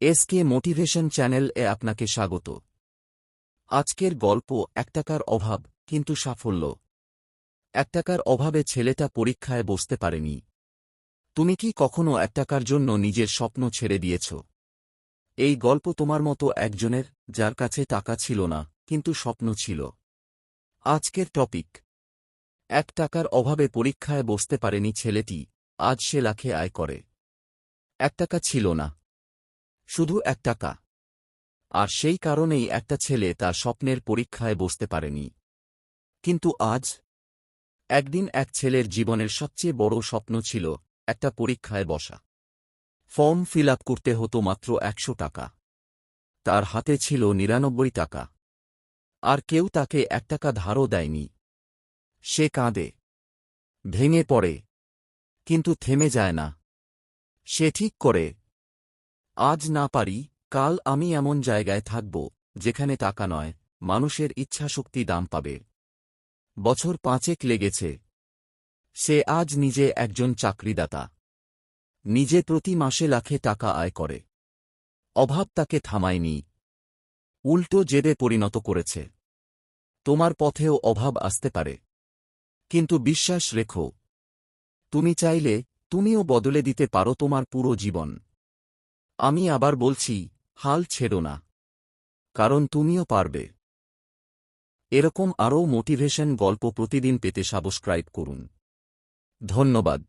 SK motivation channel এ আপনাকে স্বাগত। আজকের গল্প ১ টাকার অভাব কিন্তু সাফল্য। ১ টাকার অভাবে ছেলেটা পরীক্ষায় বসতে পারেনি। তুমি কি কখনো ১ টাকার জন্য নিজের স্বপ্ন ছেড়ে দিয়েছ? এই গল্প তোমার মতো একজনের, যার কাছে টাকা ছিল না কিন্তু স্বপ্ন ছিল। আজকের টপিক: ১ টাকার অভাবে পরীক্ষায় বসতে পারেনি ছেলেটি, আজ সে লাখে আয় করে। ১ টাকা ছিল না, শুধু ১ টাকা। আর সেই কারণেই একটা ছেলে তার স্বপ্নের পরীক্ষায় বসতে পারেনি। কিন্তু আজ, একদিন এক ছেলের জীবনের সবচেয়ে বড় স্বপ্ন ছিল একটা পরীক্ষায় বসা। ফর্ম ফিল আপ করতে হতো মাত্র ১০০ টাকা। তার হাতে ছিল ৯৯ টাকা। আর কেউ তাকে ১ টাকা ধারও দেয়নি। সে কাঁদে, ভেঙে পড়ে, কিন্তু থেমে যায় না। সে ঠিক করে, আজ না পারি, কাল আমি এমন জায়গায় থাকব যেখানে টাকা নয়, মানুষের ইচ্ছাশক্তি দাম পাবে। বছর ৫ লেগেছে। সে আজ নিজে একজন চাকরিদাতা। নিজে প্রতি মাসে লাখে টাকা আয় করে। অভাব তাকে থামায়নি, উল্টো জেদে পরিণত করেছে। তোমার পথেও অভাব আসতে পারে, কিন্তু বিশ্বাস রেখো, তুমি চাইলে তুমিও বদলে দিতে পারো তোমার পুরো জীবন। আমি আবার বলছি, হাল ছেড়ো না, কারণ তুমিও পারবে। এরকম আরও মোটিভেশন গল্প প্রতিদিন পেতে সাবস্ক্রাইব করুন। ধন্যবাদ।